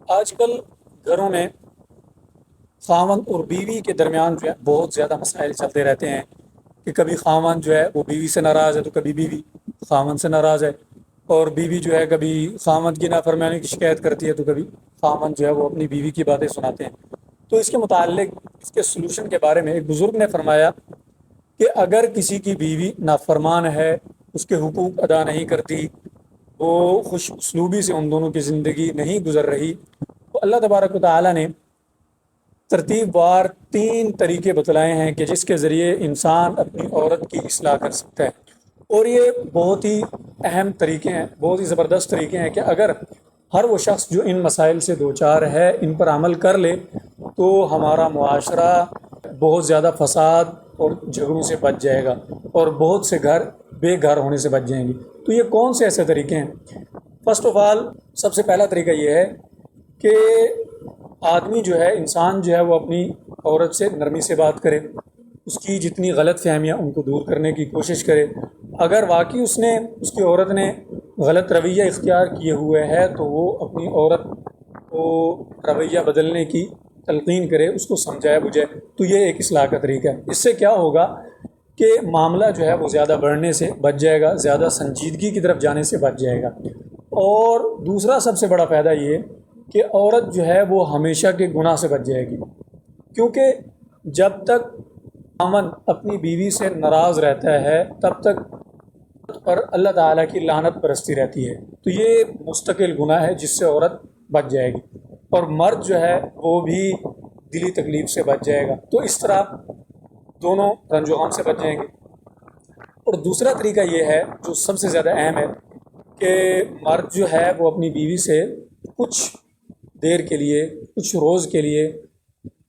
آج کل گھروں میں خاوند اور بیوی کے درمیان جو ہے بہت زیادہ مسائل چلتے رہتے ہیں کہ کبھی خاوند جو ہے وہ بیوی سے ناراض ہے تو کبھی بیوی خاوند سے ناراض ہے، اور بیوی جو ہے کبھی خاوند کی نافرمانی کی شکایت کرتی ہے تو کبھی خاوند جو ہے وہ اپنی بیوی کی باتیں سناتے ہیں۔ تو اس کے متعلق اس کے سلوشن کے بارے میں ایک بزرگ نے فرمایا کہ اگر کسی کی بیوی نافرمان ہے، اس کے حقوق ادا نہیں کرتی، وہ خوش اسلوبی سے ان دونوں کی زندگی نہیں گزر رہی، تو اللہ تبارک و تعالیٰ نے ترتیب وار 3 طریقے بتلائے ہیں کہ جس کے ذریعے انسان اپنی عورت کی اصلاح کر سکتا ہے۔ اور یہ بہت ہی اہم طریقے ہیں، بہت ہی زبردست طریقے ہیں کہ اگر ہر وہ شخص جو ان مسائل سے دوچار ہے ان پر عمل کر لے تو ہمارا معاشرہ بہت زیادہ فساد اور جھگڑوں سے بچ جائے گا، اور بہت سے گھر بے گھر ہونے سے بچ جائیں گے۔ تو یہ کون سے ایسے طریقے ہیں؟ فرسٹ آف آل، سب سے پہلا طریقہ یہ ہے کہ آدمی جو ہے، انسان جو ہے، وہ اپنی عورت سے نرمی سے بات کرے، اس کی جتنی غلط فہمیاں ان کو دور کرنے کی کوشش کرے۔ اگر واقعی اس کی عورت نے غلط رویہ اختیار کیے ہوئے ہے تو وہ اپنی عورت کو رویہ بدلنے کی تلقین کرے، اس کو سمجھائے بجھائے۔ تو یہ ایک اصلاح کا طریقہ ہے۔ اس سے کیا ہوگا کہ معاملہ جو ہے وہ زیادہ بڑھنے سے بچ جائے گا، زیادہ سنجیدگی کی طرف جانے سے بچ جائے گا۔ اور دوسرا سب سے بڑا فائدہ یہ کہ عورت جو ہے وہ ہمیشہ کے گناہ سے بچ جائے گی، کیونکہ جب تک خاوند اپنی بیوی سے ناراض رہتا ہے تب تک پر اللہ تعالیٰ کی لعنت برستی رہتی ہے۔ تو یہ مستقل گناہ ہے جس سے عورت بچ جائے گی، اور مرد جو ہے وہ بھی دلی تکلیف سے بچ جائے گا۔ تو اس طرح دونوں رنج و غم سے بچ جائیں گے۔ اور دوسرا طریقہ یہ ہے جو سب سے زیادہ اہم ہے کہ مرد جو ہے وہ اپنی بیوی سے کچھ دیر کے لیے، کچھ روز کے لیے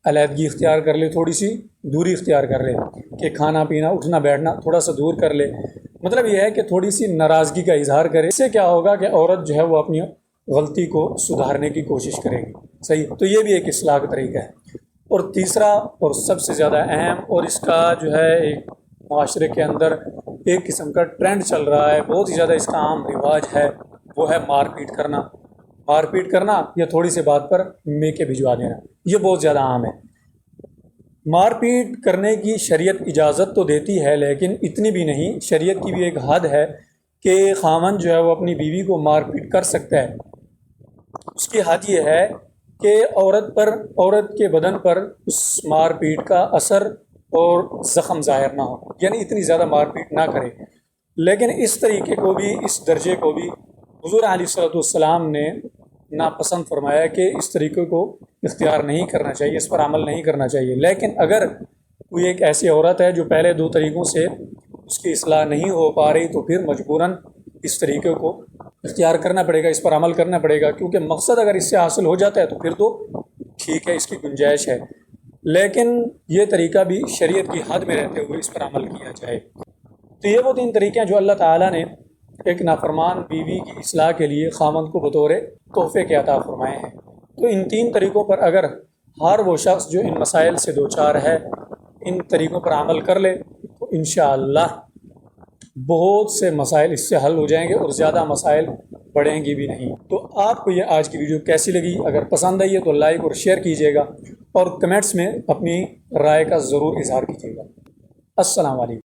علیحدگی اختیار کر لے، تھوڑی سی دوری اختیار کر لے، کہ کھانا پینا اٹھنا بیٹھنا تھوڑا سا دور کر لے۔ مطلب یہ ہے کہ تھوڑی سی ناراضگی کا اظہار کرے۔ اس سے کیا ہوگا کہ عورت جو ہے وہ اپنی غلطی کو سدھارنے کی کوشش کرے گی۔ صحیح، تو یہ بھی ایک اصلاح کا طریقہ ہے۔ اور تیسرا اور سب سے زیادہ اہم، اور اس کا جو ہے ایک معاشرے کے اندر ایک قسم کا ٹرینڈ چل رہا ہے، بہت ہی زیادہ اس کا عام رواج ہے، وہ ہے مار پیٹ کرنا۔ مار پیٹ کرنا یا تھوڑی سی بات پر میکے بھجوا دینا، یہ بہت زیادہ عام ہے۔ مار پیٹ کرنے کی شریعت اجازت تو دیتی ہے، لیکن اتنی بھی نہیں۔ شریعت کی بھی ایک حد ہے کہ خاوند جو ہے وہ اپنی بیوی کو مار پیٹ کر سکتا ہے۔ اس کی حد یہ ہے کہ عورت کے بدن پر اس مار پیٹ کا اثر اور زخم ظاہر نہ ہو، یعنی اتنی زیادہ مار پیٹ نہ کرے۔ لیکن اس طریقے کو بھی، اس درجے کو بھی حضور علیہ الصلوۃ والسلام نے ناپسند فرمایا کہ اس طریقے کو اختیار نہیں کرنا چاہیے، اس پر عمل نہیں کرنا چاہیے۔ لیکن اگر کوئی ایک ایسی عورت ہے جو پہلے 2 طریقوں سے اس کی اصلاح نہیں ہو پا رہی تو پھر مجبوراً اس طریقے کو اختیار کرنا پڑے گا، اس پر عمل کرنا پڑے گا، کیونکہ مقصد اگر اس سے حاصل ہو جاتا ہے تو پھر تو ٹھیک ہے، اس کی گنجائش ہے۔ لیکن یہ طریقہ بھی شریعت کی حد میں رہتے ہوئے اس پر عمل کیا جائے۔ تو یہ وہ 3 طریقے ہیں جو اللہ تعالیٰ نے ایک نافرمان بیوی کی اصلاح کے لیے خاوند کو بطور تحفے کے عطا فرمائے ہیں۔ تو ان 3 طریقوں پر اگر ہر وہ شخص جو ان مسائل سے دوچار ہے ان طریقوں پر عمل کر لے تو انشاءاللہ بہت سے مسائل اس سے حل ہو جائیں گے، اور زیادہ مسائل بڑھیں گی بھی نہیں۔ تو آپ کو یہ آج کی ویڈیو کیسی لگی؟ اگر پسند آئی ہے تو لائک اور شیئر کیجیے گا، اور کمنٹس میں اپنی رائے کا ضرور اظہار کیجیے گا۔ السلام علیکم۔